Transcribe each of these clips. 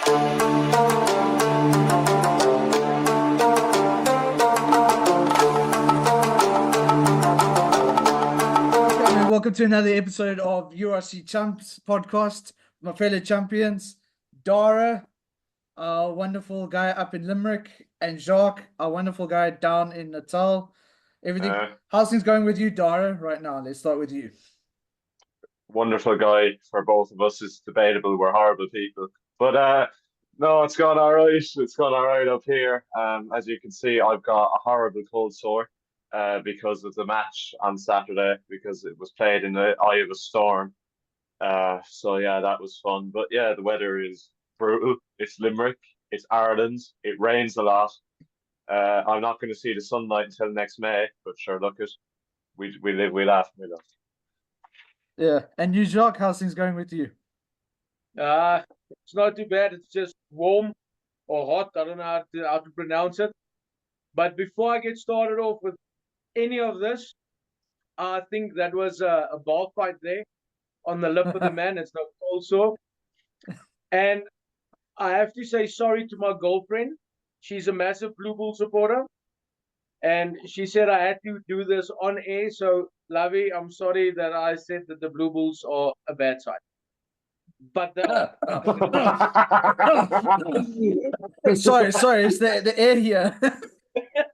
Welcome to another episode of URC Chumps podcast. My fellow champions, Dara, our wonderful guy up in Limerick, and Jacques, our wonderful guy down in Natal. How's things going with you, Dara, right now? Let's start with you. Wonderful guy for both of us. It's debatable. We're horrible people. But no, it's gone all right. It's gone all right up here. As you can see, I've got a horrible cold sore because of the match on Saturday, because it was played in the eye of a storm. So yeah, that was fun. But yeah, the weather is brutal. It's Limerick. It's Ireland. It rains a lot. I'm not going to see the sunlight until next May, but sure, look it. We live, we laugh, we laugh. Yeah, and you, Jacques, how's things going with you? It's not too bad. It's just warm or hot. I don't know how to pronounce it. But before I get started off with any of this, I think that was a ball fight there on the lip of the man. It's not cold sore. And I have to say sorry to my girlfriend. She's a massive Blue Bull supporter. And she said I had to do this on air. So, Lavi, I'm sorry that I said that the Blue Bulls are a bad side. But sorry, it's the air here.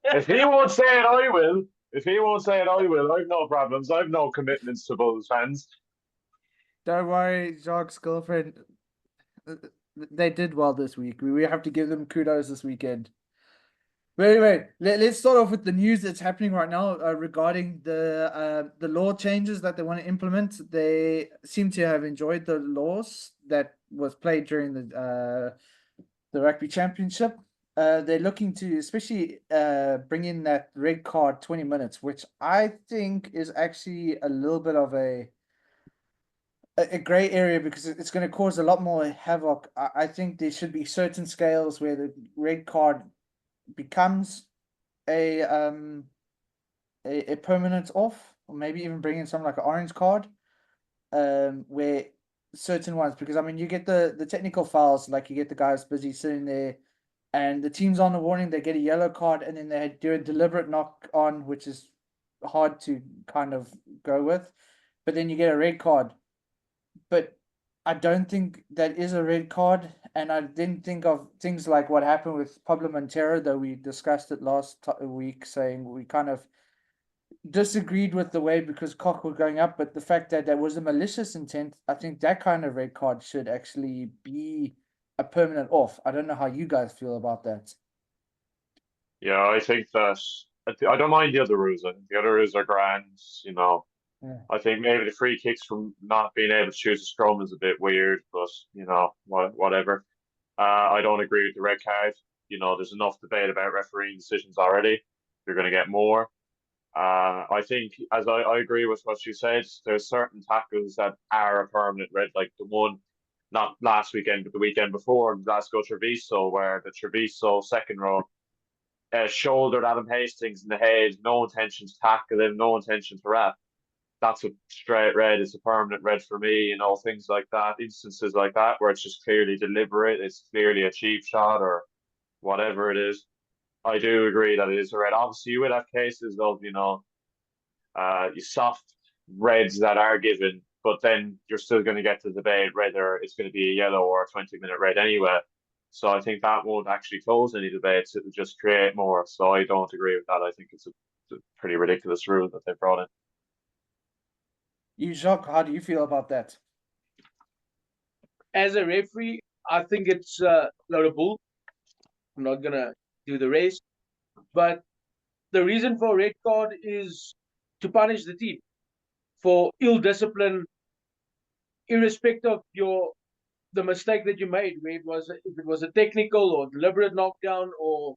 If he won't say it, I will. If he won't say it, I will. I've no problems. I've no commitments to Bulls fans. Don't worry, Jacques' girlfriend. They did well this week. We have to give them kudos this weekend. But anyway, let's start off with the news that's happening right now regarding the law changes that they want to implement. They seem to have enjoyed the laws that was played during the rugby championship. They're looking to especially bring in that red card 20 minutes, which I think is actually a little bit of a gray area because it's going to cause a lot more havoc. I think there should be certain scales where the red card becomes a permanent off, or maybe even bring in something like an orange card, where certain ones, because I mean you get the technical fouls, like you get the guys busy sitting there and the team's on the warning, they get a yellow card and then they do a deliberate knock on, which is hard to kind of go with, but then you get a red card. But I don't think that is a red card, and I didn't think of things like what happened with Pablo Montero, though we discussed it last week, saying we kind of disagreed with the way because Koch was going up, but the fact that there was a malicious intent, I think that kind of red card should actually be a permanent off. I don't know how you guys feel about that. Yeah, I think that I don't mind the other rules. I think the other rules are grand, you know. Yeah. I think maybe the free kicks from not being able to choose a scrum is a bit weird, but you know, whatever. I don't agree with the red card. You know, there's enough debate about refereeing decisions already. You're going to get more. I think, as I agree with what you said, there's certain tackles that are a permanent red, like the one, not last weekend, but the weekend before, Glasgow Treviso, where the Treviso second row shouldered Adam Hastings in the head, no intention to tackle him, no intention to wrap. That's a straight red. It's a permanent red for me. You know, things like that, instances like that, where it's just clearly deliberate, it's clearly a cheap shot or whatever it is. I do agree that it is a red. Obviously, you will have cases of, you know, soft reds that are given, but then you're still going to get to debate whether it's going to be a yellow or a 20-minute red anyway. So I think that won't actually close any debates. It will just create more. So I don't agree with that. I think it's a pretty ridiculous rule that they brought in. You, Jacques, how do you feel about that? as a referee, I think it's a load of bull. I'm not going to do the race. But the reason for a red card is to punish the team for ill discipline, irrespective of the mistake that you made, where if it was a technical or deliberate knockdown or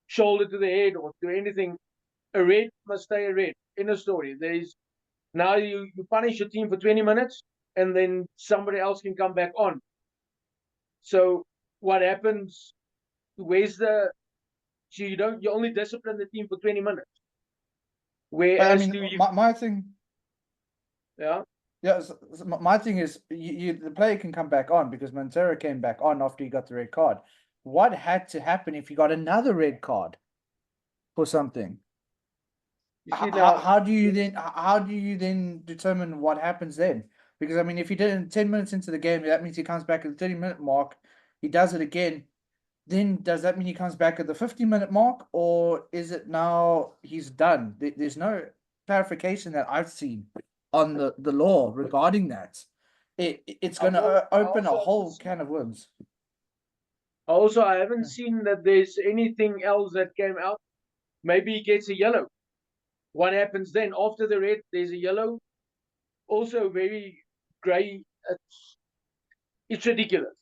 shoulder to the head or to anything, a red must stay a red. In a story, now you punish your team for 20 minutes and then somebody else can come back on. So what happens? You only discipline the team for 20 minutes. Whereas my thing. Yeah. Yeah, my thing is, the player can come back on because Montero came back on after he got the red card. What had to happen if he got another red card for something? You see now, How do you then determine what happens then? Because I mean, if he did it 10 minutes into the game, that means he comes back at the 30-minute mark. He does it again. Then does that mean he comes back at the 50-minute mark, or is it now he's done? There's no clarification that I've seen on the law regarding that. It's going to open a whole can of worms. also I haven't seen that there's anything else that came out. Maybe he gets a yellow. What happens then after the red? There's a yellow. Also very grey. It's ridiculous.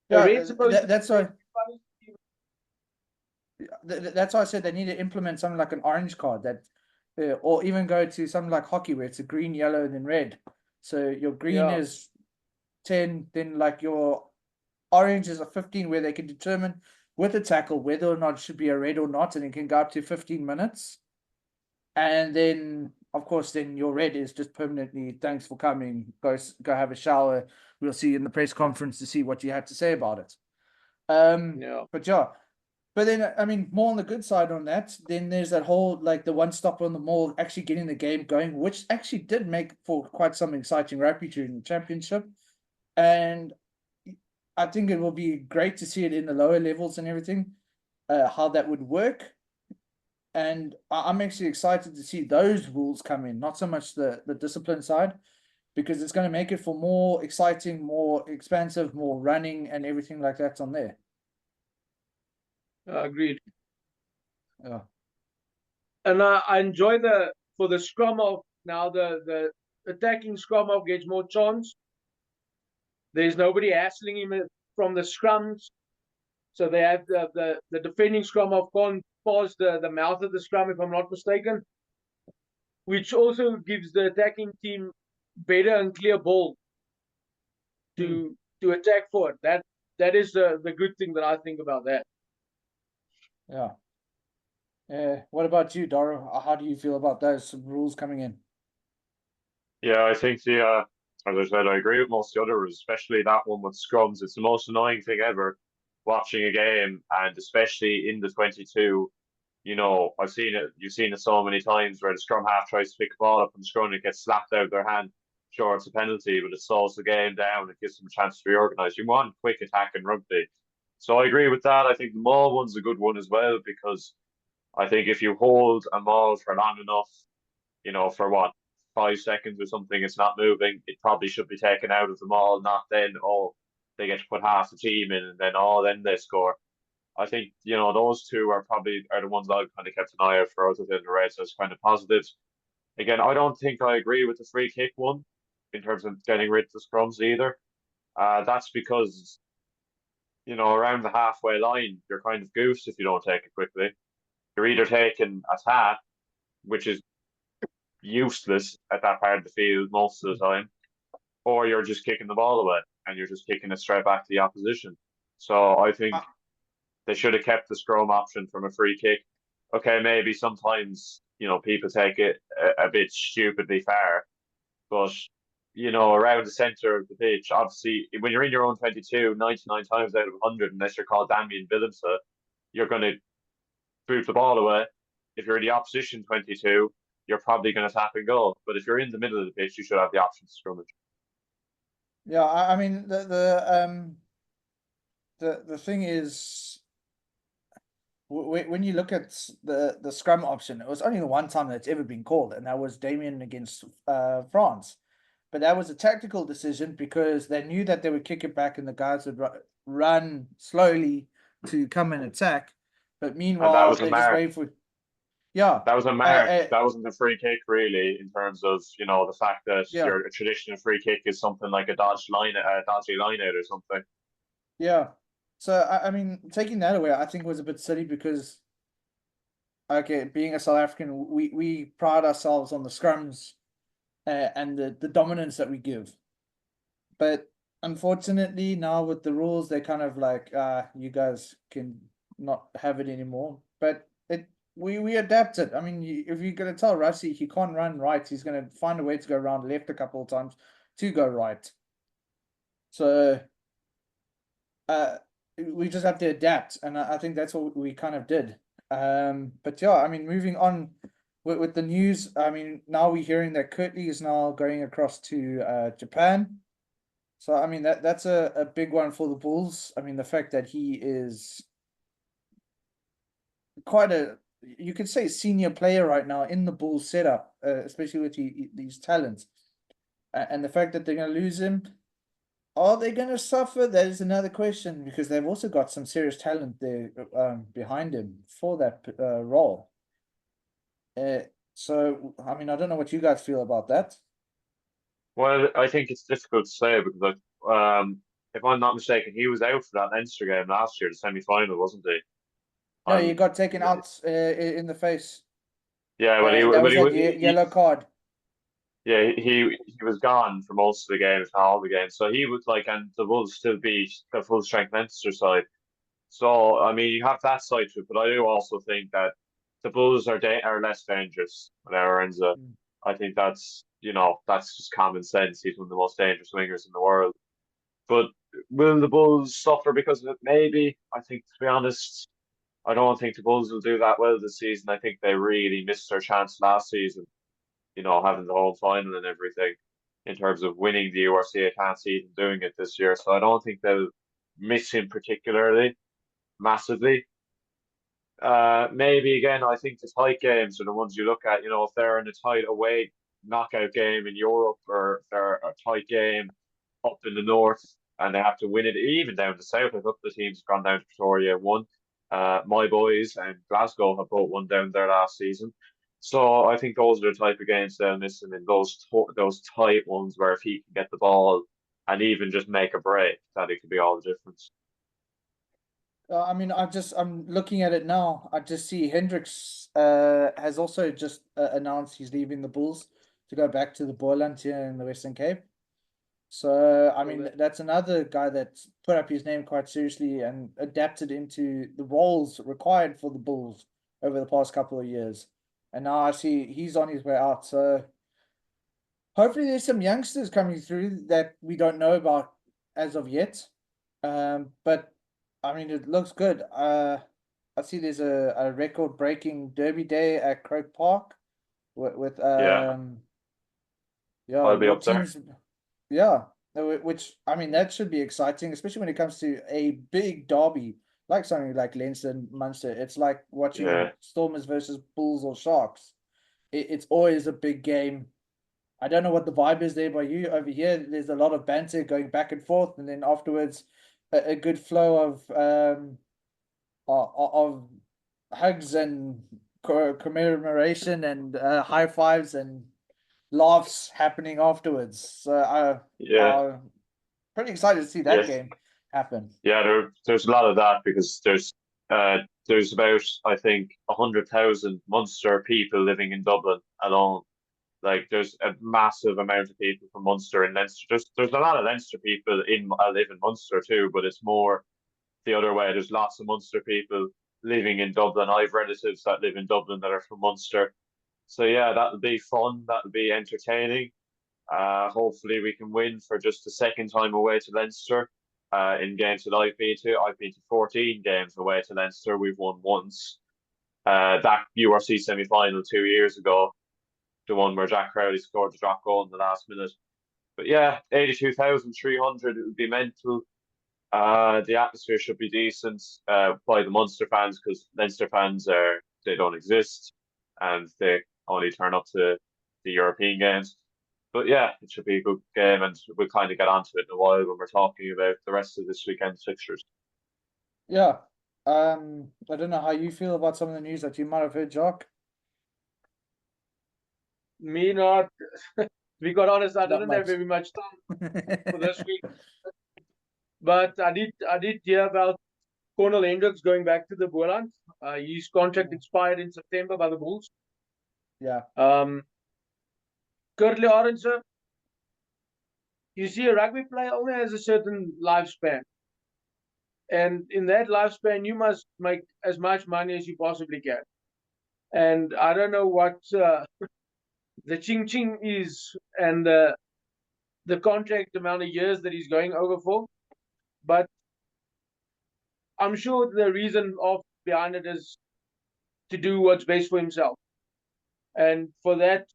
The Yeah, red's supposed to that's be why. punished. That's why I said they need to implement something like an orange card that, or even go to something like hockey where it's a green, yellow, and then red. So your green Yeah, is 10, then like your orange is a 15, where they can determine with a tackle whether or not it should be a red or not, and it can go up to 15 minutes. And then, of course, then your red is just permanently thanks for coming. Go have a shower. We'll see you in the press conference to see what you had to say about it. yeah. But yeah. But then, I mean, more on the good side on that, then there's that whole, like, the one stop on the mall actually getting the game going, which actually did make for quite some exciting rugby during the championship. And I think it will be great to see it in the lower levels and everything, how that would work. And I'm actually excited to see those rules come in, not so much the discipline side, because it's going to make it for more exciting, more expansive, more running, and everything like that's on there. Agreed. Yeah. And I enjoy for the scrum off now. The attacking scrum off gets more chance. There's nobody hassling him from the scrums. So they have the defending scrum off gone past the mouth of the scrum, if I'm not mistaken, which also gives the attacking team better and clear ball to attack for it. That is the good thing that I think about that. Yeah. What about you, Doro? How do you feel about those rules coming in? Yeah, I think as I said, I agree with most of the others, especially that one with scrums. It's the most annoying thing ever watching a game, and especially in the 22. I've seen it. You've seen it so many times where the scrum half tries to pick a ball up and the scrum, it gets slapped out of their hand. Sure, it's a penalty, but it slows the game down. It gives them a chance to reorganize. You want quick attack in rugby. So I agree with that. I think the maul one's a good one as well, because I think if you hold a maul for long enough, for what, 5 seconds or something, it's not moving, it probably should be taken out of the maul, not then, oh, they get to put half the team in and then, oh, then they score. I think, those two are the ones I've kind of kept an eye out for other than the Reds as kind of positives. Again, I don't think I agree with the free kick one in terms of getting rid of the scrums either. That's because, around the halfway line, you're kind of goosed if you don't take it quickly. You're either taking a tap, which is useless at that part of the field most of the time, or you're just kicking the ball away and you're just kicking it straight back to the opposition. So I think Uh, they should have kept the scrum option from a free kick. Okay, maybe sometimes, people take it a bit stupidly far, but, around the centre of the pitch, obviously, when you're in your own 22, 99 times out of 100, unless you're called Damien Willemse, you're going to boot the ball away. If you're in the opposition 22, you're probably going to tap and go. But if you're in the middle of the pitch, you should have the option to scrummage. Yeah, I mean the thing is, when you look at the scrum option, it was only the one time that's ever been called, and that was Damien against France. But that was a tactical decision because they knew that they would kick it back and the guys would run slowly to come and attack. But And that meanwhile, was a they just mark. wait for, yeah, That was a uh, mark. uh, That wasn't a free kick, really, in terms of, the fact that yeah, your traditional free kick is something like a dodgy line out or something. yeah. So I mean, taking that away, I think was a bit silly because, okay, being a South African, we pride ourselves on the scrums and the dominance that we give. But unfortunately, now with the rules, they kind of like, you guys can not have it anymore. But we adapted. I mean, if you're gonna tell Russie he can't run right, he's gonna find a way to go around left a couple of times to go right. So we just have to adapt, and I think that's what we kind of did. But yeah, I mean, moving on with the news, I mean, now we're hearing that Kurtley is now going across to Japan. So I mean that's a big one for the Bulls. I mean, the fact that he is quite a, you could say, senior player right now in the Bulls setup, especially with these talents, and the fact that they're going to lose him. Are they going to suffer? That is another question, because they've also got some serious talent there behind him for that role. So, I mean, I don't know what you guys feel about that. Well, I think it's difficult to say because, if I'm not mistaken, he was out for that Leinster game last year, the semi-final, wasn't he? No, he Um, got taken out in the face, yeah, and that was that yellow card. yeah, he was gone for most of the games, not all the games. So he was like, and the Wolves still beat the full strength Leinster side. So I mean, you have that side to it, but I do also think that the Bulls are less dangerous than Arenza. Mm. I think that's just common sense. He's one of the most dangerous wingers in the world. But will the Bulls suffer because of it? Maybe. I think, to be honest, I don't think the Bulls will do that well this season. I think they really missed their chance last season, having the whole final and everything in terms of winning the URC. I can't see them doing it this year. So I don't think they'll miss him particularly massively. Maybe again, I think the tight games are the ones you look at. If they're in a tight away knockout game in Europe, or if they're a tight game up in the north and they have to win it, even down the south. A couple of teams have gone down to Pretoria and won. My boys and Glasgow have both won down there last season. So I think those are the type of games they'll miss him in, those tight ones where if he can get the ball and even just make a break, that it could be all the difference. I mean, I'm looking at it now. I just see Hendricks has also just announced he's leaving the Bulls to go back to the Boerland here in the Western Cape. So, I mean, that's another guy that's put up his name quite seriously and adapted into the roles required for the Bulls over the past couple of years. And now I see he's on his way out. So, hopefully, there's some youngsters coming through that we don't know about as of yet. But I mean, it looks good. I see there's a record-breaking Derby Day at Croke Park with Yeah, yeah, I'll be your up there. teams. Yeah, which I mean that should be exciting, especially when it comes to a big derby like something like Leinster and Munster. It's like watching Yeah, Stormers versus Bulls or Sharks. It's always a big game. I don't know what the vibe is there by you over here. There's a lot of banter going back and forth, and then afterwards, a good flow of hugs and commemoration and high fives and laughs happening afterwards. So yeah, I'm pretty excited to see that yes. game happen. Yeah, there's a lot of that because there's about, I think, 100,000 Munster people living in Dublin alone. Like there's a massive amount of people from Munster and Leinster. There's a lot of Leinster people live in Munster too, but it's more the other way. There's lots of Munster people living in Dublin. I've relatives that live in Dublin that are from Munster. So yeah, that'll be fun. That'll be entertaining. Hopefully we can win for just the second time away to Leinster. In games that I've been to, 14 games away to Leinster. We've won once. That URC semi-final 2 years ago, the one where Jack Crowley scored the drop goal in the last minute. But yeah, 82,300. It would be mental. The atmosphere should be decent by the Munster fans, because Leinster fans they don't exist and they only turn up to the European games. But yeah, it should be a good game, and we'll kind of get onto it in a while when we're talking about the rest of this weekend's fixtures. Yeah. I don't know how you feel about some of the news that you might have heard, Jock. Me not. To be quite honest, I Not didn't have much. very much time for this week, but I did hear about Cornel Hendricks going back to the Boerland. His contract expired in September by the Bulls. Yeah. Currently, Orange, you see, a rugby player only has a certain lifespan, and in that lifespan, you must make as much money as you possibly can. and I don't know what the ching ching is and the contract amount of years that he's going over for, but I'm sure the reason of behind it is to do what's best for himself, and for that,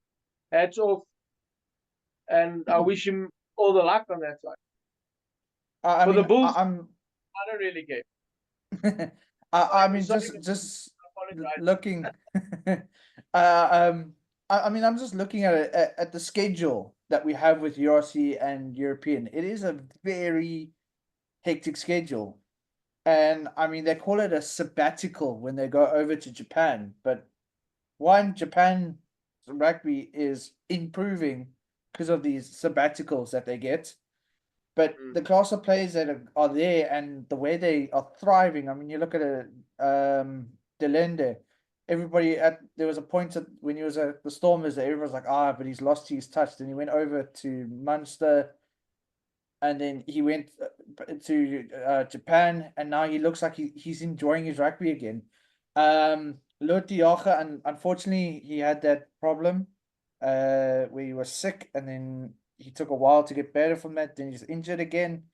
hats off, and I wish him all the luck on that side. I For the mean, Bulls, I'm I don't really care. I mean, Sorry, just I apologize. looking. um, I mean, I'm just looking at it at the schedule that we have with URC and European. It is a very hectic schedule, and I mean, they call it a sabbatical when they go over to Japan. But one, Japan rugby is improving because of these sabbaticals that they get. But Mm. the class of players that are there and the way they are thriving, I mean, you look at a Delende, everybody there was a point when he was at the Stormers that everyone's like, but he's lost his touch. Then he went over to Munster, and then he went to Japan, and now he looks like he's enjoying his rugby again. Lotiocha, and unfortunately, he had that problem where he was sick, and then he took a while to get better from that. Then he's injured again.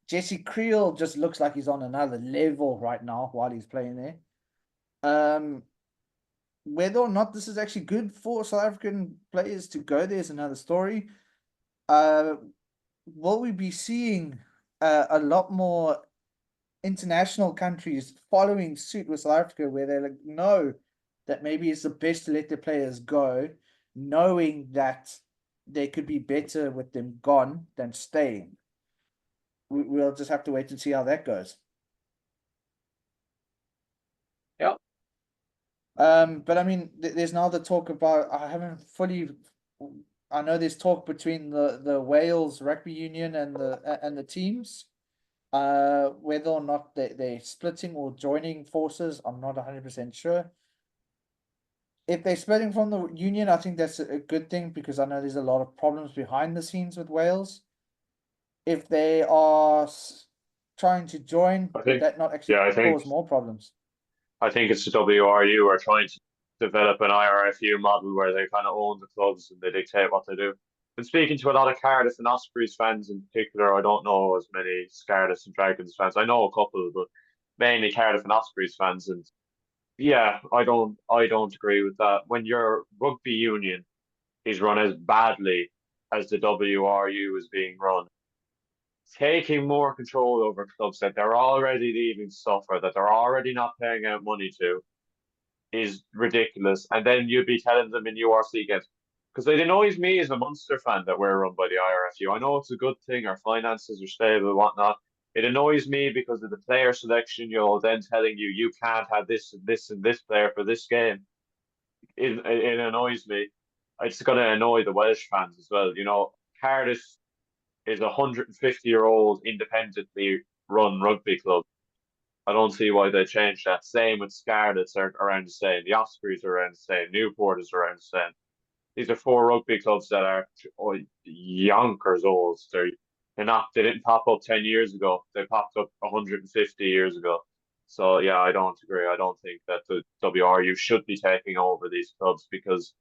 Jesse Creel just looks like he's on another level right now while he's playing there. Whether or not this is actually good for South African players to go there is another story. Will we be seeing a lot more international countries following suit with South Africa, where they like know that maybe it's the best to let their players go, knowing that they could be better with them gone than staying? We'll just have to wait and see how that goes. Yeah. But I mean, there's now the talk about. I haven't fully. I know there's talk between the Wales Rugby Union and the teams. Whether or not they're splitting or joining forces, I'm not 100% sure. If they're splitting from the union, I think that's a good thing, because I know there's a lot of problems behind the scenes with Wales. If they are trying to join, I would think, that not actually yeah, cause more problems? I think it's the WRU are trying to develop an IRFU model where they kind of own the clubs and they dictate what they do. Been speaking to a lot of Cardiff and Ospreys fans in particular. I don't know as many Scarlets and Dragons fans. I know a couple, but mainly Cardiff and Ospreys fans. And yeah, I don't agree with that. When your rugby union is run as badly as the WRU is being run, taking more control over clubs that they're already leaving suffer, that they're already not paying out money to, is ridiculous. And then you'd be telling them in URC games, because it annoys me as a Munster fan that we're run by the IRFU. I know it's a good thing, our finances are stable, whatnot. It annoys me because of the player selection, then telling you can't have this and this and this player for this game. It annoys me. It's going to annoy the Welsh fans as well. Cardiff is a 150-year-old independently run rugby club. I don't see why they changed that. Same with Scarlets are around the same. The Ospreys are around the same. Newport is around the same. These are four rugby clubs that are yonkers old. They didn't pop up 10 years ago. They popped up 150 years ago. So yeah, I don't agree. I don't think that the WRU should be taking over these clubs, because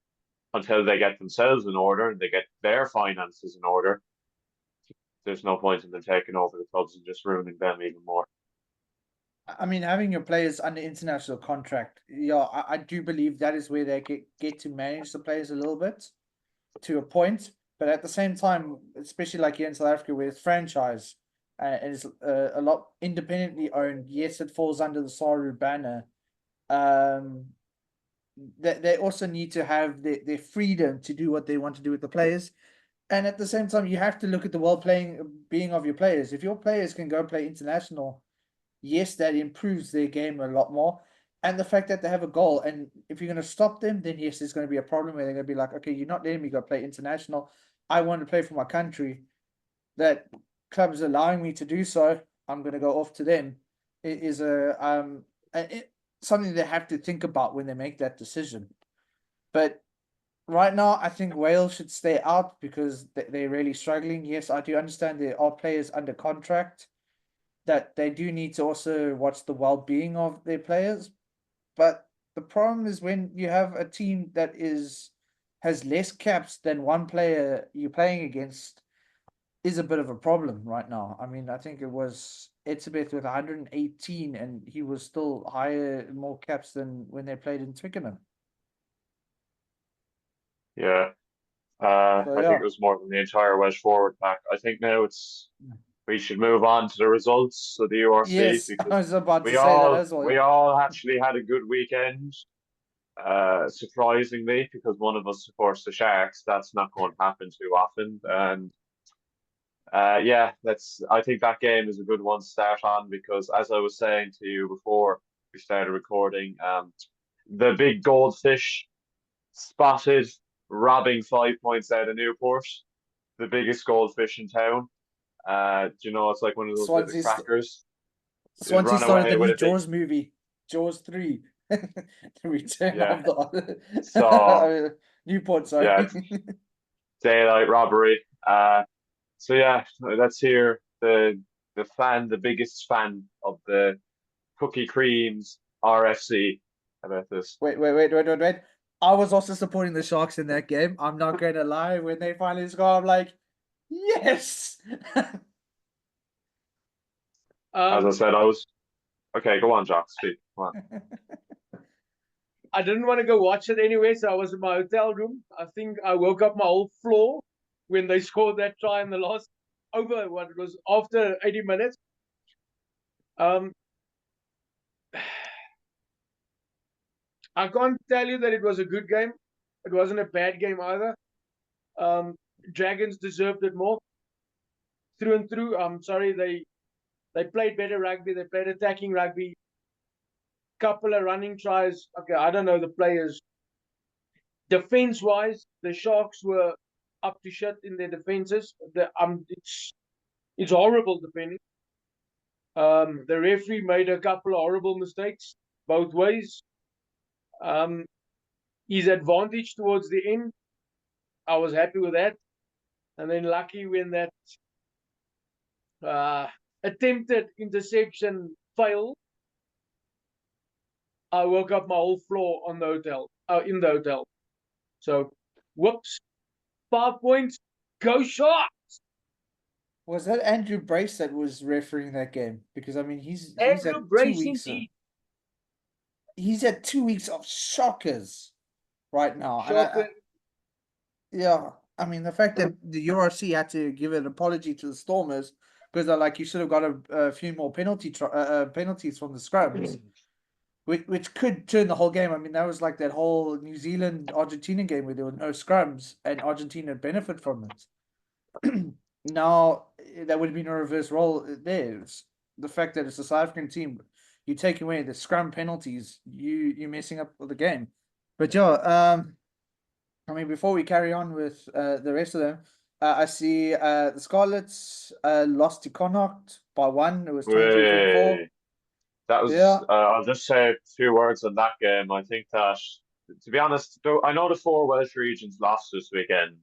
until they get themselves in order and they get their finances in order, there's no point in them taking over the clubs and just ruining them even more. I mean, having your players under international contract, yeah, I do believe that is where they get to manage the players a little bit to a point. But at the same time, especially like here in South Africa, where it's franchise and it's a lot independently owned, yes, it falls under the Saru banner. They also need to have their freedom to do what they want to do with the players. And at the same time, you have to look at the being of your players. If your players can go play international, yes, that improves their game a lot more. And the fact that they have a goal, and if you're going to stop them, then yes, there's going to be a problem where they're going to be like, okay, you're not letting me go play international. I want to play for my country. That club's allowing me to do so. I'm going to go off to them. It is something they have to think about when they make that decision. But right now, I think Wales should stay out because they're really struggling. Yes, I do understand there are players under contract that they do need to also watch the well-being of their players. But the problem is when you have a team that has less caps than one player you're playing against is a bit of a problem right now. I mean, I think it was Etzebeth with 118, and he was still more caps than when they played in Twickenham. Yeah. So, I think yeah. it was more than the entire Welsh forward pack. I think now we should move on to the results of the URC Yes, I because was about to we say that all as well. we Yeah. all actually had a good weekend. Surprisingly, because one of us supports the Sharks, that's not going to happen too often. And yeah, I think that game is a good one to start on because, as I was saying to you before we started recording, the big goldfish spotted robbing 5 points out of Newport, the biggest goldfish in town. Do you know it's like one of those little Swansea, crackers? It Swansea ran started away the with new a big, Jaws movie, Jaws 3. The return yeah. of the So Newport, yeah, sorry. daylight robbery. So yeah, let's hear the biggest fan of the Cookie Creams RFC about this. Wait. I was also supporting the Sharks in that game. I'm not going to lie. When they finally score, I'm like, yes! As I Um, said, I was okay. Go on, Jock. Speak. Come on. I didn't want to go watch it anyway, so I was in my hotel room. I think I woke up my whole floor when they scored that try in the last over what it was after 80 minutes. Um, I can't tell you that it was a good game. It wasn't a bad game either. Dragons deserved it more through and through. I'm sorry they played better rugby. They played attacking rugby. Couple of running tries. Okay, I don't know the players. Defense wise, the Sharks were up to shit in their defenses. It's horrible defending. The referee made a couple of horrible mistakes both ways. His advantage towards the end, I was happy with that. And then lucky when that attempted interception failed, I woke up my whole floor on the hotel, in the hotel. So, whoops, 5 points, go Sharks! Was that Andrew Brace that was refereeing that game? Because I mean, he's Andrew at 2 Brace weeks. indeed. He's at 2 weeks of shockers right now, and Shocker. yeah, I mean the fact that the URC had to give an apology to the Stormers because they're like, you should have got a few more penalties from the scrums, which could turn the whole game. I mean, that was like that whole New Zealand Argentina game where there were no scrums and Argentina benefit from it. Now that would have been a reverse role there. It's the fact that it's a South African team, you take away the scrum penalties, you're messing up the game. But yeah, I mean, before we carry on with the rest of them, I see the Scarlets lost to Connacht by 1. It was 23-24. Way. That Yeah, was. I'll just say a few words on that game. I think that, to be honest, though, I know the four Welsh regions lost this weekend,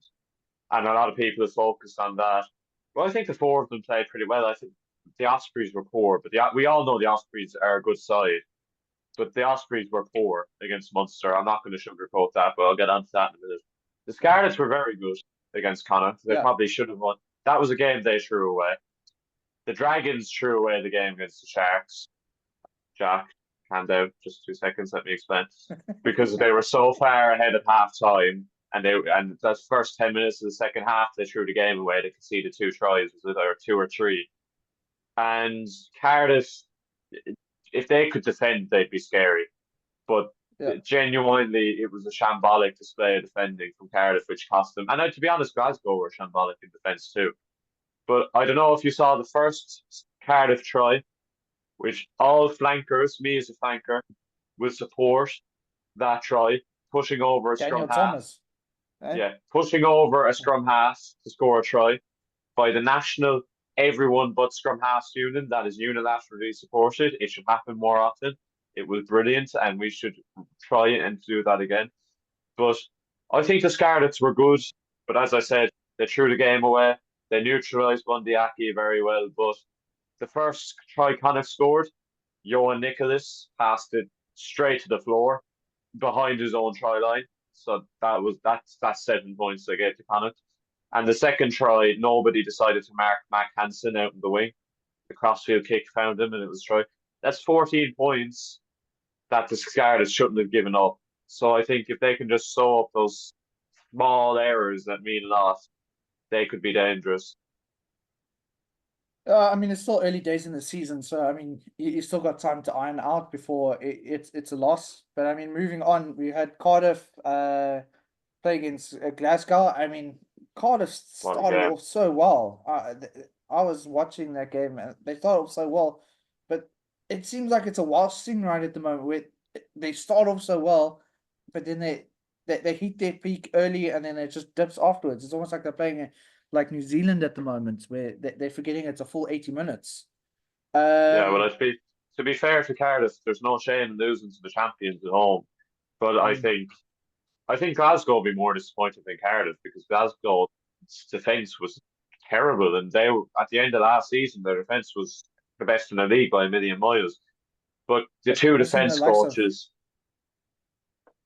and a lot of people have focused on that. Well, I think the four of them played pretty well. I think the Ospreys were poor, but we all know the Ospreys are a good side. But the Ospreys were poor against Munster. I'm not going to sugarcoat that, but I'll get onto that in a minute. The Scarlets were very good against Connacht. They yeah. probably should have won. That was a game they threw away. The Dragons threw away the game against the Sharks. Jack, calm down. Just 2 seconds. Let me explain. Because they were so far ahead at half time, and that first 10 minutes of the second half, they threw the game away. They conceded 2 tries, was it, or two or three? And Cardiff, if they could defend, they'd be scary. But Yeah. genuinely, it was a shambolic display of defending from Cardiff, which cost them. And to be honest, Glasgow were shambolic in defence too. But I don't know if you saw the first Cardiff try, which all flankers, me as a flanker, will support that try, pushing over a scrum Daniel half. Thomas. Eh? Yeah, pushing over a scrum half to score a try by the national everyone but scrum half union that is unilaterally supported. It should happen more often. It was brilliant, and we should try and do that again. But I think the Scarlets were good, but as I said, they threw the game away. They neutralised Bundyaki very well, but the first try Connacht scored, Johan Nicholas passed it straight to the floor. behind his own try line. So that's 7 points they get to Connacht. And the second try, nobody decided to mark Mac Hansen out in the wing. The crossfield kick found him, and it was try. That's 14 points that the Scarlets shouldn't have given up. So I think if they can just sew up those small errors that mean a lot, they could be dangerous. I mean, it's still early days in the season, so I mean, you still got time to iron out before it's a loss. But I mean, moving on, we had Cardiff play against Glasgow. I mean, Cardiff What a started game. off so well. I was watching that game, and they started off so well, but it seems like it's a Welsh thing right at the moment where they start off so well, but then they hit their peak early and then it just dips afterwards. It's almost like they're playing like New Zealand at the moment, where they're forgetting it's a full 80 minutes. Yeah, well, Um, to be fair to Cardiff, there's no shame in losing to the champions at home. But mm, I think Glasgow will be more disappointed than Cardiff because Glasgow's defence was terrible, and they were, at the end of last season their defence was the best in the league by a million miles. But they're missing the likes of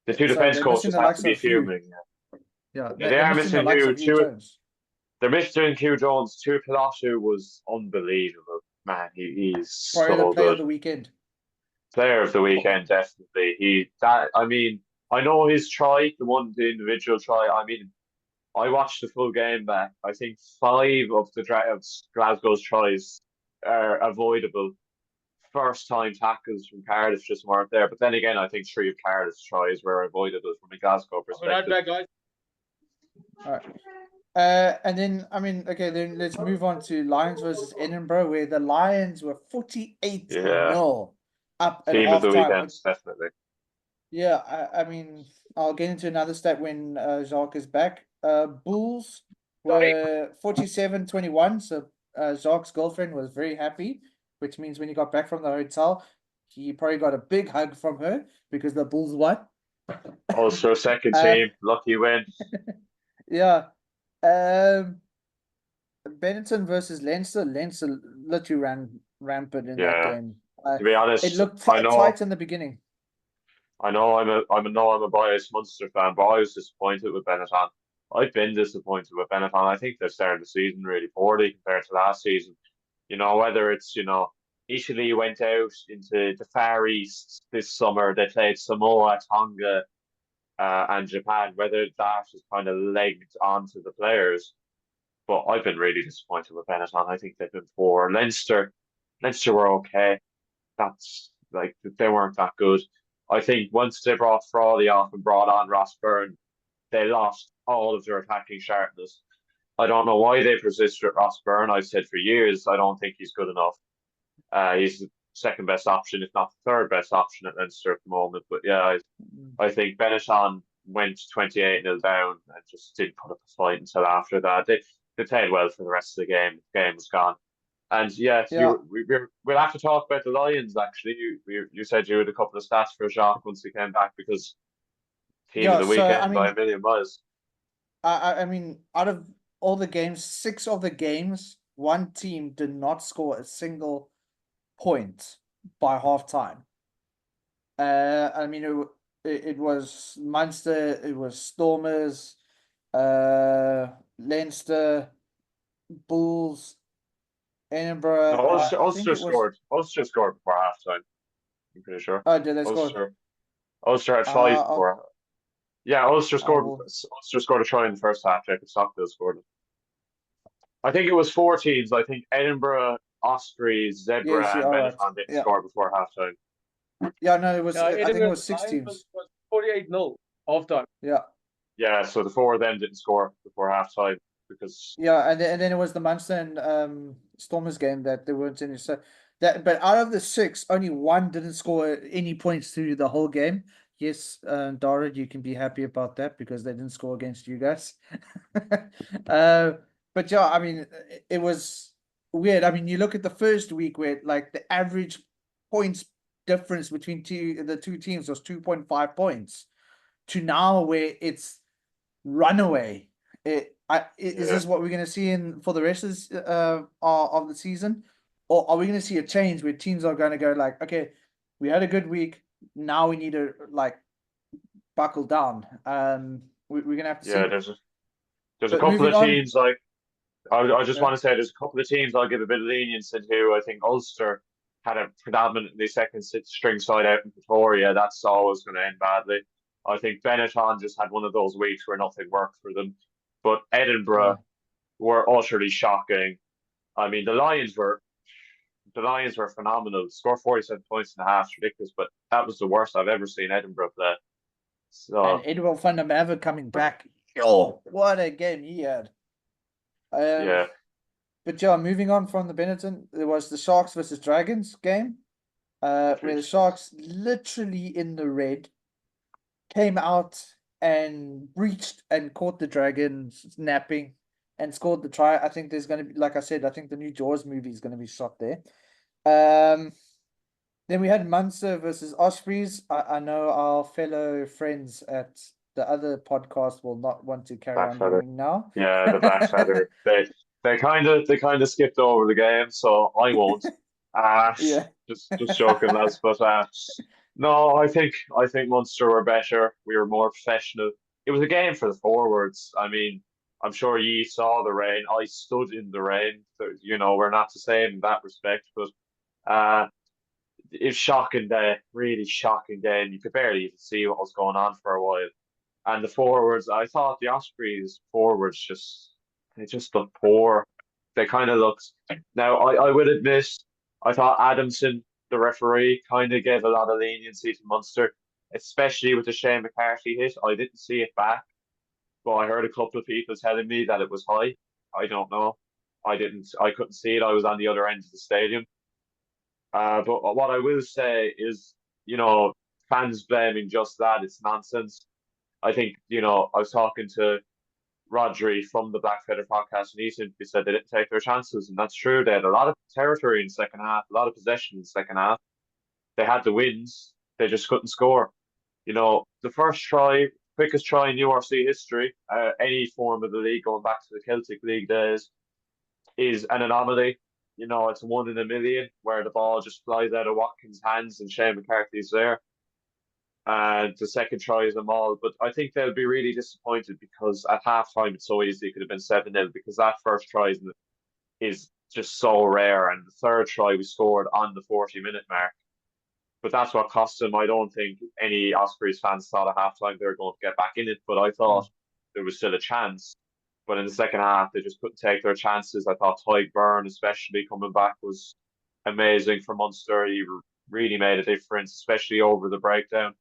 the two sorry, defence they're missing coaches the have to likes be of Hugh. fuming. Yeah, Yeah, they they're are missing the missing likes Hugh. of Hugh Jones. They're missing Hugh Jones. Tuipulotu was unbelievable. Man, he's Probably the so play of good. the weekend. Player of the weekend, definitely. I mean, I know his try, the individual try. I mean, I watched the full game back. I think five of of Glasgow's tries are avoidable. First time tackles from Cardiff just weren't there. But then again, I think three of Cardiff's tries were avoidable from a Glasgow I'll be right perspective. back, guys. All right. And then I mean, okay, then let's move on to Lions versus Edinburgh, where the Lions were 48 Yeah, nil up at team of the halftime. weekend, definitely. Yeah, I mean, I'll get into another stat when Jacques is back. Bulls Sorry. were 47-21, so Jacques' girlfriend was very happy, which means when he got back from the hotel, he probably got a big hug from her because the Bulls won. Also, second Uh, team, lucky win. yeah. Um, Benetton versus Leinster. Leinster literally ran rampant in that Yeah, game. to be It honest, looked tight in the beginning. I'm a biased Munster fan, but I was disappointed with Benetton. I've been disappointed with Benetton. I think they started the season really poorly compared to last season. You know, whether it's, Italy went out into the Far East this summer, they played Samoa, Tonga, and Japan, whether that has kind of legged onto the players. But I've been really disappointed with Benetton. I think they've been poor. Leinster were okay. That's like they weren't that good. I think once they brought Frawley off and brought on Ross Byrne, they lost all of their attacking sharpness. I don't know why they persisted with Ross Byrne. I've said for years I don't think he's good enough. He's the second best option, if not the third best option at Leinster at the moment. But yeah, I think Benetton went 28-0 down and just didn't put up a fight until after that. They played well for the rest of the game. The game was gone. And yeah, Yeah. we'll have to talk about the Lions. Actually, you said you had a couple of stats for Jacques once he came back because team of Yeah, the so I weekend by mean, a million miles. I mean, out of all the games, 6 of the games, one team did not score a single point by halftime. I mean, it was Munster, it was Stormers, Leinster, Bulls, No, Edinburgh, and I think it was. Ulster scored before halftime. I'm pretty sure. Oh, did they score? Ulster had five I'll, before. Yeah, I will. Ulster scored a try in the first half. Jacob Stockdale scored it. I think it was four teams. I think Edinburgh, Ospreys, Yes, Zebra, you're and all right. Benetton didn't Yeah, score before halftime. yeah. No, it was. I think it Edinburgh was six Lions teams. was 48-0 half time. Yeah, Yeah, so the four of them didn't score before halftime because yeah, and then it was the Munster and Stormers game that they weren't in. So that, but out of the 6, only one didn't score any points through the whole game. Yes, Dara, you can be happy about that because they didn't score against you guys. uh, but yeah, I mean, it was weird. I mean, you look at the first week where like the average points difference between the two teams was 2.5 points to now where it's runaway. Is yeah, this what we're going to see in for the rest of the season, or are we going to see a change where teams are going to go like, okay, we had a good week, now we need to like buckle down. We're gonna have to Yeah, see. there's a But couple moving of on, teams like I just yeah, want to say there's a couple of teams I'll give a bit of lenience into. I think Ulster had a predominantly second string side out in Pretoria. That's always going to end badly. I think Benetton just had one of those weeks where nothing worked for them. But yeah. Edinburgh were utterly shocking. I mean, the Lions were phenomenal. Score 47 points and a half, ridiculous, but that was the worst I've ever seen Edinburgh play. And So Edwin van der Merwe coming back. Yo, what a game he had. yeah, But yeah, moving on from the Benetton, there was the Sharks versus Dragons game, where the Sharks literally in the red came out and breached and caught the Dragons napping and scored the try. I think there's going to be, like I said, I think the new Jaws movie is going to be shot there. Then we had Munster versus Ospreys. I know our fellow friends at the other podcast will not want to carry on Blackfeather. hearing now. Yeah, the Blackfeather. They kind of skipped over the game, so I won't. Uh Yeah. just joking, lads. But no, I think Munster were better. We were more professional. It was a game for the forwards. I mean, I'm sure ye saw the rain. I stood in the rain. So, we're not the same in that respect, but uh it's shocking day, really shocking game. You could barely even see what was going on for a while. And the forwards, I thought the Ospreys forwards they just looked poor. They kind of looked. Now, I will admit, I thought Adamson, the referee, kind of gave a lot of leniency to Munster, especially with the Shane McCarthy hit. I didn't see it back, but I heard a couple of people telling me that it was high. I don't know. I couldn't see it. I was on the other end of the stadium. But what I will say is, fans blaming just that, it's nonsense. I think, I was talking to Rodri from the Blackfeather podcast, and he simply said they didn't take their chances, and that's true. They had a lot of territory in the second half, a lot of possession in the second half. They had the wins, they just couldn't score. The first try, quickest try in URC history, any form of the league going back to the Celtic League days, is an anomaly. It's 1 in a million where the ball just flies out of Watkins' hands and Shane McCarthy's there. And the second try is a maul. But I think they'll be really disappointed because at halftime it's so easy. It could have been 7-0 because that first try is just so rare. And the third try we scored on the 40-minute mark. But that's what cost them. I don't think any Ospreys fans thought at halftime they were going to get back in it. But I thought there was still a chance. But in the second half, they just couldn't take their chances. I thought Tyke Byrne, especially coming back, was amazing for Munster. He really made a difference, especially over the breakdown.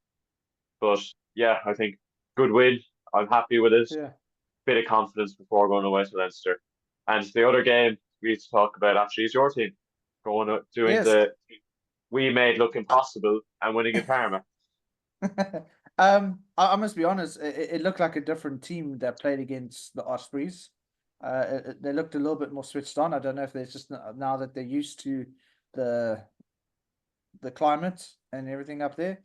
But yeah, I think good win. I'm happy with it. Yeah. Bit of confidence before going away to Leinster. And the other game we need to talk about actually is your team doing Yes. the we made look impossible and winning in Parma. I must be honest. It looked like a different team that played against the Ospreys. They looked a little bit more switched on. I don't know if they're just now that they're used to the climate and everything up there.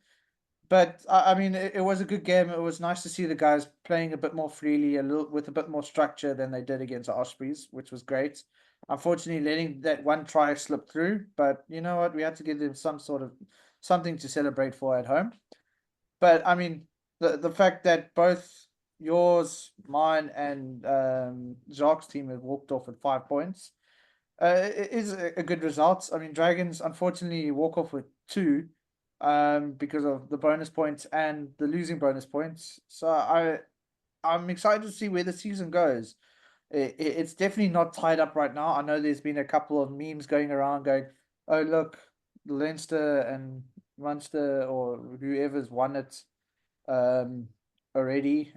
But I mean, it was a good game. It was nice to see the guys playing a bit more freely, with a bit more structure than they did against the Ospreys, which was great. Unfortunately, letting that one try slip through, but you know what? We had to give them something to celebrate for at home. But I mean, the fact that both yours, mine, and Jacques' team have walked off with 5 points is a good result. I mean, Dragons unfortunately walk off with 2 because of the bonus points and the losing bonus points. So I'm excited to see where the season goes. It's definitely not tied up right now. I know there's been a couple of memes going around going, oh look, Leinster and Munster or whoever's won it already.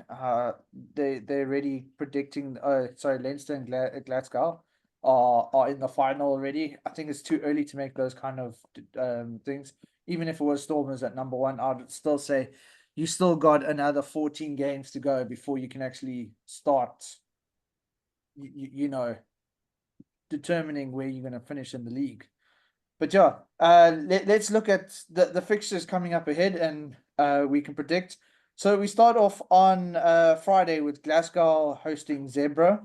They're already predicting. Oh, sorry, Leinster and Glasgow are in the final already. I think it's too early to make those kind of things. Even if it was Stormers at number 1, I'd still say you still got another 14 games to go before you can actually start. Determining where you're going to finish in the league. But yeah, let's look at the fixtures coming up ahead, and we can predict. So we start off on Friday with Glasgow hosting Zebra.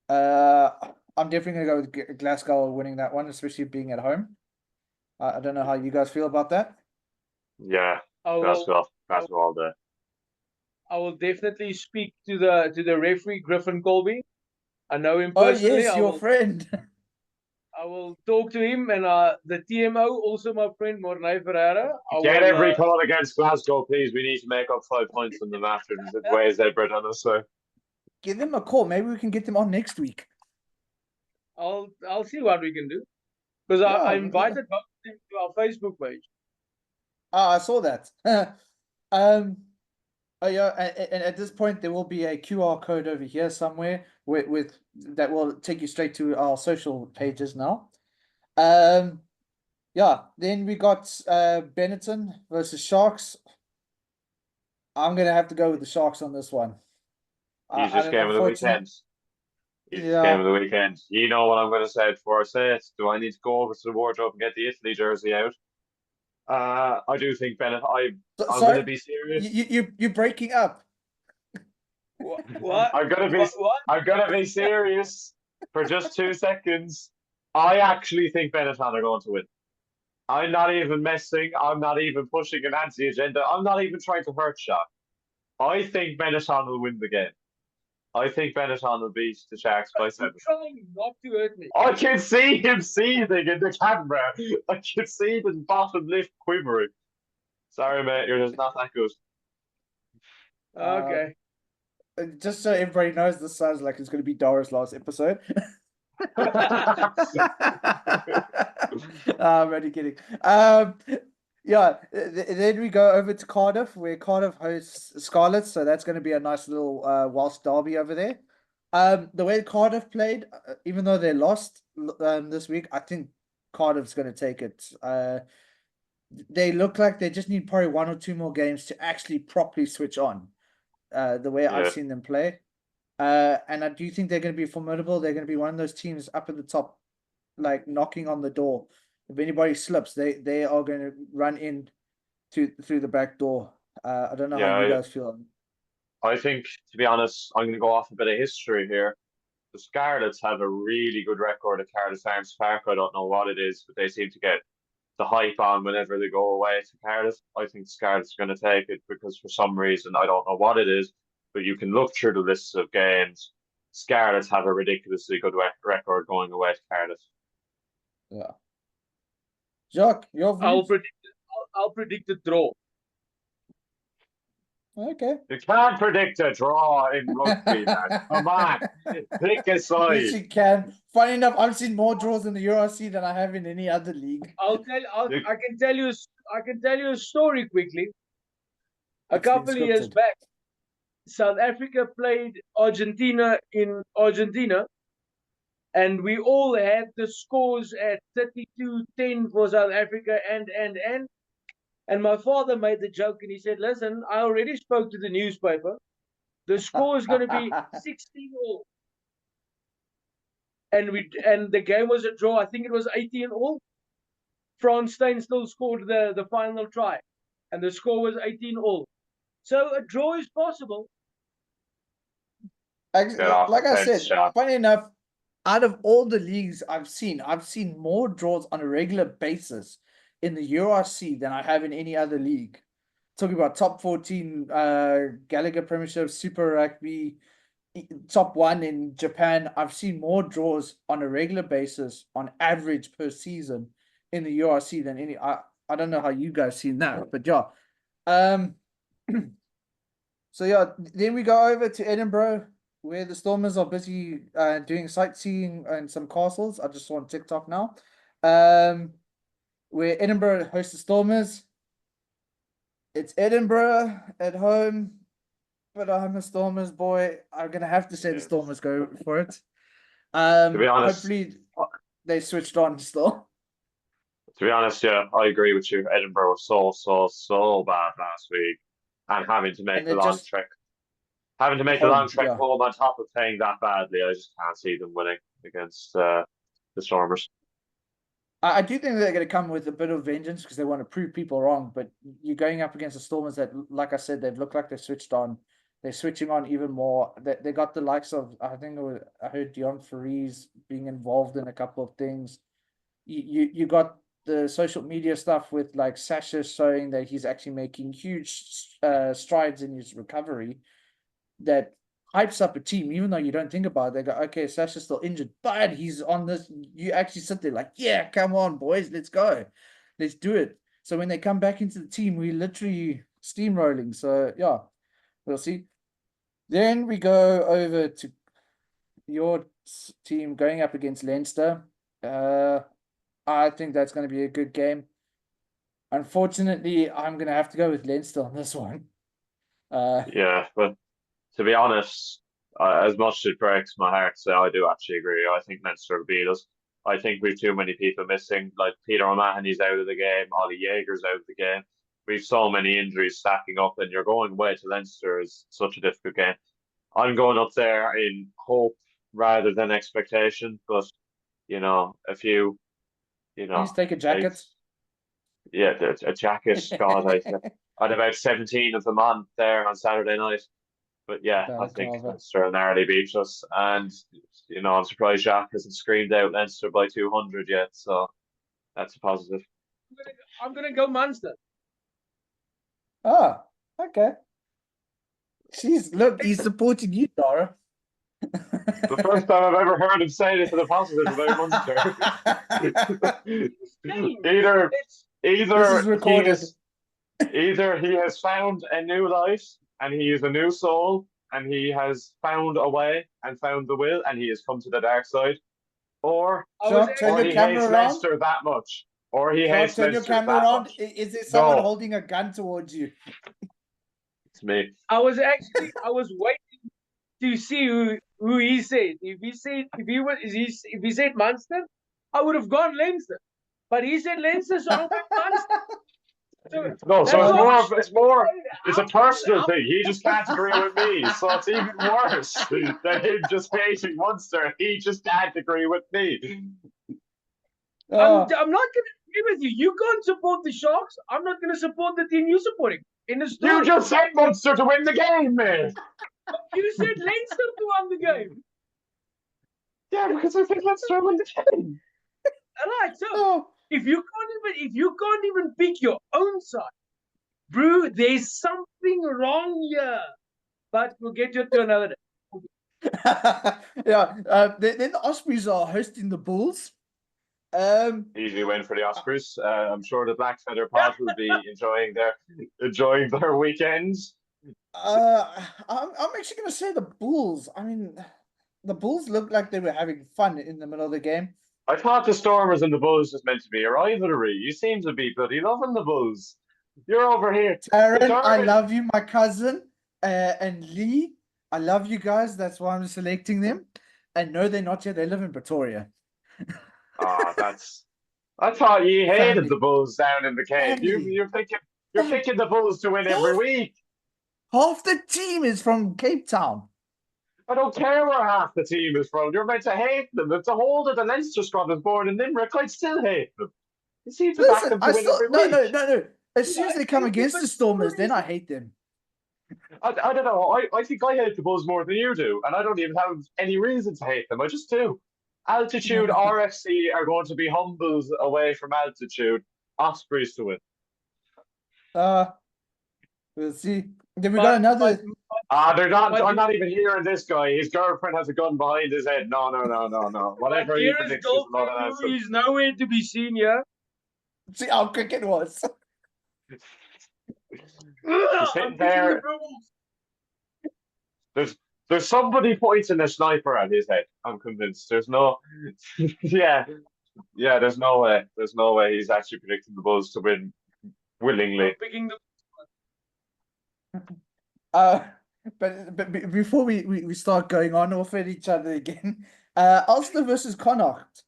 I'm definitely going to go with Glasgow winning that one, especially being at home. I don't know how you guys feel about that. Yeah, I will, Glasgow all day. I will definitely speak to the referee Griffin Colby. I know him Oh personally. yes, your friend. I will talk to him, and the TMO, also my friend Mornay Ferreira. I Get will every call against Glasgow, please. We need to make up 5 points on the match. There's ways they bread on us. So. Give them a call. Maybe we can get them on next week. I'll see what we can do, because I Yeah. invited both of them to our Facebook page. I saw that. Oh yeah, and at this point there will be a QR code over here somewhere with that will take you straight to our social pages now. Yeah, then we got Benetton versus Sharks. I'm gonna have to go with the Sharks on this one. Easiest game of the Unfortunate. weekend. Easiest game Yeah. of the weekend. You know what I'm going to say before I say it. Do I need to go over to the wardrobe and get the Italy jersey out? I do think Bennett. I'm going to Sorry, be serious. you're breaking up. What? I'm going to be. What? I'm going to be serious for just 2 seconds. I actually think Benetton are going to win. I'm not even messing. I'm not even pushing an anti-agenda. I'm not even trying to hurt Shock. I think Benetton will win the game. I think Benetton will beat the Sharks by 7. Trying not to hurt me. I can see him seething in the camera. I can see his bottom lip quivering. Sorry, mate, you're just not that good. Okay. Just so everybody knows, this sounds like it's going to be Dora's last episode. I'm only kidding. Yeah, then we go over to Cardiff, where Cardiff hosts Scarlets, so that's going to be a nice little Welsh derby over there. The way Cardiff played, even though they lost this week, I think Cardiff's going to take it. They look like they just need probably 1 or 2 more games to actually properly switch on. The way I've Yeah. seen them play. And I do think they're going to be formidable. They're going to be one of those teams up at the top, like knocking on the door. If anybody slips, they are going to run in through the back door. I don't know how you Yeah, guys feel. I think, to be honest, I'm going to go off a bit of history here. The Scarlets have a really good record at Cardiff Arms Park. I don't know what it is, but they seem to get the hype on whenever they go away to Cardiff. I think Scarlet's going to take it because for some reason, I don't know what it is, but you can look through the lists of games. Scarlets have a ridiculously good record going away to Cardiff. Yeah. Jacques, your views? I'll predict a draw. Okay. You can't predict a draw in rugby, man. Come on, pick a side. Yes, you can. Funny enough, I've seen more draws in the URC than I have in any other league. I can tell you a story quickly. A It's been couple of years scripted. back, South Africa played Argentina in Argentina, and we all had the scores at 32-10 for South Africa, and my father made the joke, and he said, listen, I already spoke to the newspaper. The score is going to be 16-all. And the game was a draw. I think it was 18-all. Franz Steyn still scored the final try, and the score was 18-all. So a draw is possible. Get off Like the I fence, said, Sean. funny enough, out of all the leagues I've seen more draws on a regular basis in the URC than I have in any other league. Talking about top 14 Gallagher Premiership, Super Rugby, top 1 in Japan. I've seen more draws on a regular basis on average per season in the URC than any. I don't know how you guys seen that, but yeah. So yeah, then we go over to Edinburgh, where the Stormers are busy doing sightseeing and some castles. I just saw on TikTok now. Where Edinburgh hosts the Stormers. It's Edinburgh at home, but I'm a Stormers boy. I'm gonna have to say the Stormers go for it. To be honest, Hopefully they switched on still. yeah, I agree with you. Edinburgh was so bad last week, and having to make And the it long just trek, having to make the long home, trek yeah. home on top of playing that badly, I just can't see them winning against the Stormers. I do think they're going to come with a bit of vengeance because they want to prove people wrong. But you're going up against the Stormers that, like I said, they've looked like they've switched on. They're switching on even more. They got the likes of, I heard Dion Faries being involved in a couple of things. You got the social media stuff with like Sasha showing that he's actually making huge strides in his recovery, that hypes up a team, even though you don't think about it. They go, okay, Sasha's still injured, but he's on this. You actually sit there like, yeah, come on, boys, let's go, let's do it. So when they come back into the team, we literally steamrolling. So yeah, we'll see. Then we go over to your team going up against Leinster. I think that's going to be a good game. Unfortunately, I'm going to have to go with Leinster on this one. Yeah, but to be honest, as much as it breaks my heart to say, I do actually agree. I think Leinster will beat us. I think we've too many people missing. Like Peter O'Mahony's out of the game, Ollie Jaeger's out of the game. We've so many injuries stacking up, and you're going away to Leinster is such a difficult game. I'm going up there in hope rather than expectation, but a few, Please take a jacket. yeah, a jacket. God, I had about 17 of them on there on Saturday night. But yeah, I think Leinster narrowly beat us, and I'm surprised Jacques hasn't screamed out Leinster by 200 yet. So that's a positive. I'm gonna go Munster. Oh, okay. Look, he's supporting you, Dara. The first time I've ever heard him say it to the positive about Munster. either he has found a new life and he is a new soul and he has found a way and found the will and he has come to the dark side, or he hates Leinster that much, or he hates turn your Leinster camera that around. much. Is there someone holding a gun towards you? It's me. I was waiting to see who he said. If he said Munster, I would have gone Leinster. But he said Leinster, so I went Munster. It's a personal thing. He just can't agree with me, so it's even worse than him just hating Munster. He just can't agree with me. I'm not going to agree with you. You go and support the Sharks. I'm not going to support the team you're supporting. You just said Munster to win the game, man. You said Leinster to win the game. Yeah, because I think Leinster win the game. All right, so if you can't even pick your own side, bro, there's something wrong here. But we'll get you to another day. Yeah. Then the Ospreys are hosting the Bulls. Easy win for the Ospreys. I'm sure the Black Feather Pod will be enjoying their weekends. I'm actually going to say the Bulls. I mean, the Bulls looked like they were having fun in the middle of the game. I thought the Stormers and the Bulls was meant to be a rivalry. You seem to be bloody loving the Bulls. You're over here. Aaron, I love you, my cousin. And Lee, I love you guys. That's why I'm selecting them. And no, they're not here. They live in Pretoria. I thought you hated the Bulls down in the Cape. You're picking the Bulls to win every week. Half the team is from Cape Town. I don't care where half the team is from. You're meant to hate them. If the whole of the Leinster squad is born in Limerick, I'd still hate them. You seem to back them to win every week. No. As soon as they come against the Stormers, then I hate them. I don't know. I think I hate the Bulls more than you do, and I don't even have any reason to hate them. I just do. Altitude RFC are going to be humbles away from altitude. Ospreys to win. We'll see. Then we got another. They're not. I'm not even hearing this guy. His girlfriend has a gun behind his head. No. Whatever he predicts is not an answer. He's nowhere to be seen here. See how quick it was. He's sitting there. There's somebody pointing a sniper at his head. I'm convinced. There's no. Yeah. There's no way. There's no way he's actually predicting the Bulls to win willingly. But before we start going on off at each other again, Ulster versus Connacht.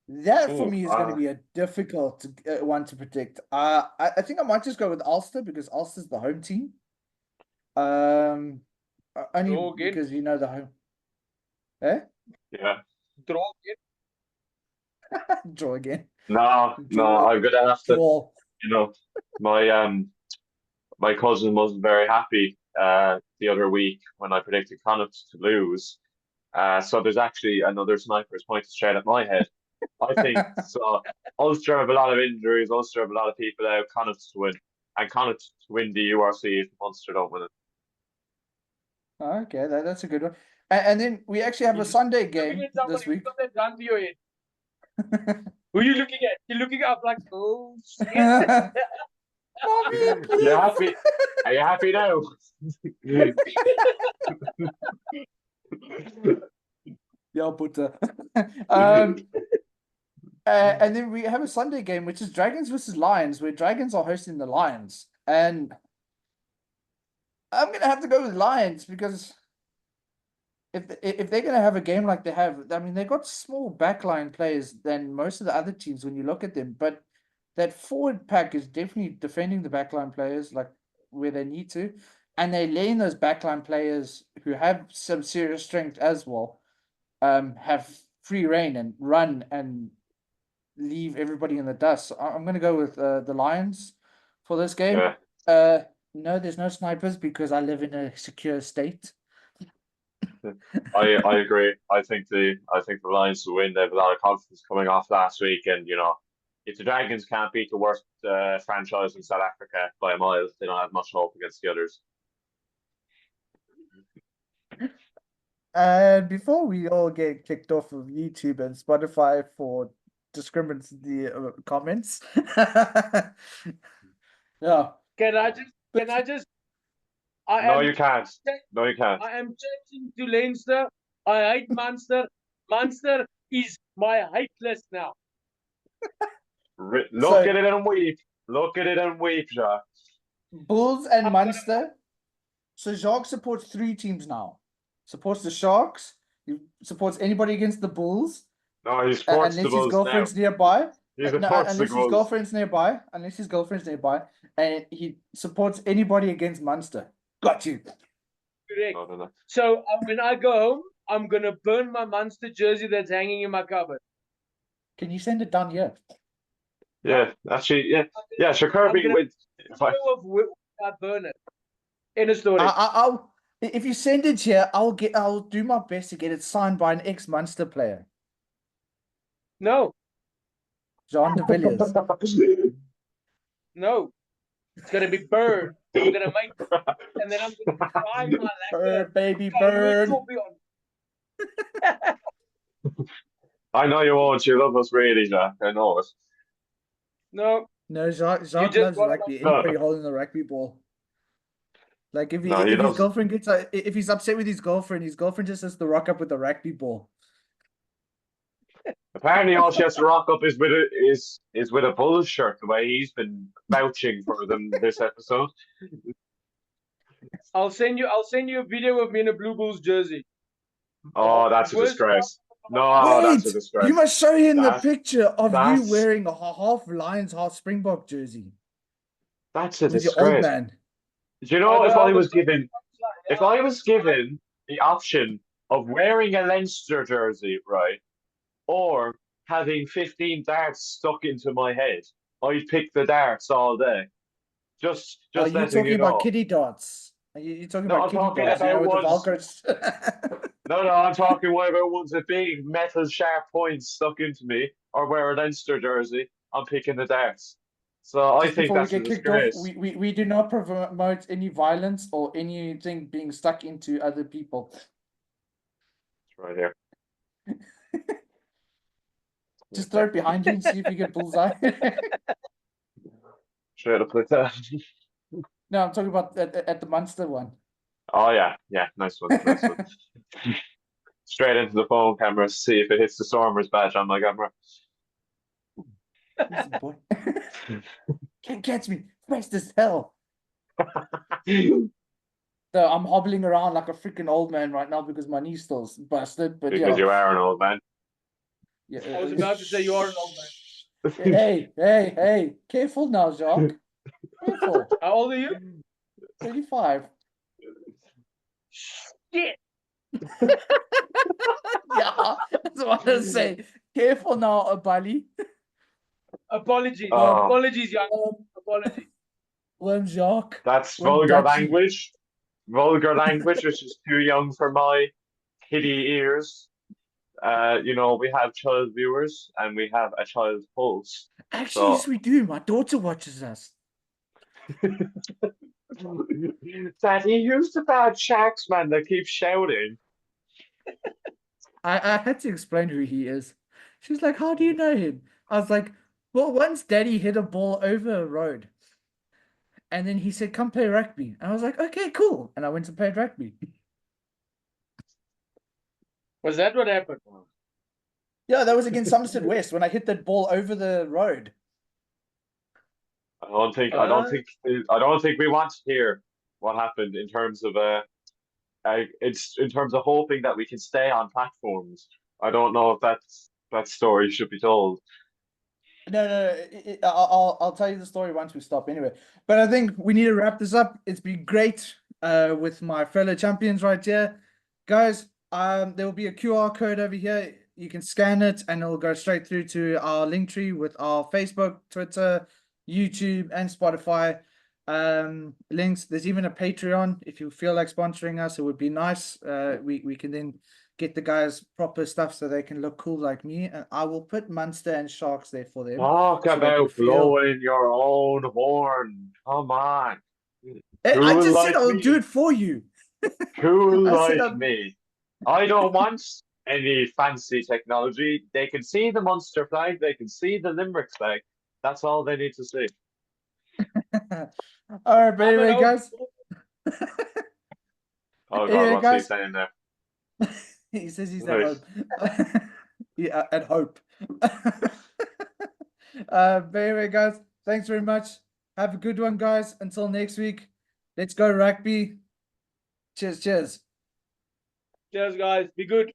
That for me is going to be a difficult one to predict. I think I might just go with Ulster because Ulster's the home team. Only because you know the home. Eh? Yeah. Draw again. Draw again. No, I'm gonna have to. Draw. My cousin wasn't very happy the other week when I predicted Connacht to lose. So there's actually another sniper's pointed straight at my head. I think so. Ulster have a lot of injuries. Ulster have a lot of people out. Connacht's to win, and Connacht to win the URC if Munster don't win it. Okay, that's a good one. And then we actually have a Sunday game this week. Got that gun to your head. Who are you looking at? You're looking up like, oh shit. Mommy, please. You happy? Are you happy now? Yeah, butter. And then we have a Sunday game, which is Dragons versus Lions, where Dragons are hosting the Lions. And I'm gonna have to go with Lions because if they're gonna have a game like they have, I mean, they've got small backline players than most of the other teams when you look at them, but that forward pack is definitely defending the backline players like where they need to, and they're letting those backline players who have some serious strength as well, have free reign and run and leave everybody in the dust. So I'm gonna go with the Lions for this game. Yeah. No, there's no snipers because I live in a secure state. I agree. I think the Lions will win. They have a lot of confidence coming off last week, and if the Dragons can't beat the worst franchise in South Africa by a mile, they don't have much hope against the others. And before we all get kicked off of YouTube and Spotify for discriminatory comments, yeah. Can I just? No, you can't. No, you can't. I am changing to Leinster. I hate Munster. Munster is my hate list now. Look at it and weep. Look at it and weep, Jacques. Bulls and Munster. So Jacques supports 3 teams now. Supports the Sharks. He supports anybody against the Bulls. No, he supports the unless Bulls his girlfriend's now. nearby. He supports unless the his Bulls. girlfriend's nearby. Unless his girlfriend's nearby, and he supports anybody against Munster. Got you. Correct. No. So when I go home, I'm gonna burn my Munster jersey that's hanging in my cupboard. Can you send it down here? Yeah, actually, yeah. Sure, Kirby with. I burn it. In a story. I'll if you send it here, I'll do my best to get it signed by an ex-Munster player, No, Jean de Villiers. no, it's gonna be burned. I'm gonna make, and then I'm gonna cry my Bird, baby bird. I know you won't. You love us really, Jack. I know it. No, Jacques just loves want rugby. my- Anybody holding the rugby ball. Like if No, he his doesn't. girlfriend gets if he's upset with his girlfriend just has to rock up with the rugby ball. Apparently, all she has to rock up is with a Bulls shirt. The way he's been vouching for them this episode. I'll send you a video of me in a Blue Bulls jersey. Oh, that's a disgrace. No, Wait, that's a disgrace. you must show him the That's- picture of you that's- wearing a half Lions, half Springbok jersey That's a with your old disgrace. man. Do you know if I was given the option of wearing a Leinster jersey, right, or having 15 darts stuck into my head, I'd pick the darts all day. Just Are you letting talking you know. about kitty darts? You're talking No, about I'm kitty talking darts, about with the ones- Valkyries. No, I'm talking whether one's a big metal sharp point stuck into me or wear a Leinster jersey. I'm picking the darts. So I Just think before we that's a get kicked off, disgrace. we do not promote any violence or anything being stuck into other people. It's right here. Just throw it behind you and see if you get bullseye. Straight up like that. No, I'm talking about at the Munster one. Oh yeah, nice one. Straight into the phone camera, see if it hits the Stormers badge on my camera. Listen, boy. Can't catch me. Fast as hell. So I'm hobbling around like a freaking old man right now because my knee's still busted. But Because you are an old man. yeah. I was about to say you are an old man. Hey, careful now, Jacques. Careful. How old are you? 35. Shit. Yeah, that's what I say. Careful now, Bali. Apologies. Oh. Apologies, young. Apologies. Jacques. That's Well, vulgar that's- language. Vulgar language, which is too young for my kiddie ears. You know, we have child viewers and we have a child host. Actually, yes, So, we do. My daughter watches us. Daddy, who's the bad Sharks man that keeps shouting? I had to explain who he is. She's like, "How do you know him?" I was like, "Well, once Daddy hit a ball over a road, and then he said, 'Come play rugby.' And I was like, 'Okay, cool.' And I went and played rugby." Was that what happened? Yeah, that was against Somerset West when I hit that ball over the road. I don't think I don't think I don't think we want to hear what happened in terms of it's in terms of hoping that we can stay on platforms. I don't know if that story should be told. No. I'll tell you the story once we stop anyway. But I think we need to wrap this up. It's been great with my fellow champions right here. Guys, there will be a QR code over here. You can scan it and it'll go straight through to our link tree with our Facebook, Twitter, YouTube, and Spotify links. There's even a Patreon. If you feel like sponsoring us, it would be nice. We can then get the guys proper stuff so they can look cool like me. And I will put Munster and Sharks there for them. Talk So they can about feel. blowing your own horn. Come on. I Cool just said like I'll do me. it for you. Cool I said like me. I don't want any fancy technology. They can see the Munster flag, they can see the Limerick flag. That's all they need to see. All right, but I'm an anyway, old guys. Oh God, Anyway, what's he guys. saying there? He says he's at Nice. hope. Yeah, at hope. But anyway, guys, thanks very much. Have a good one, guys. Until next week. Let's go rugby. Cheers, cheers. Cheers, guys. Be good.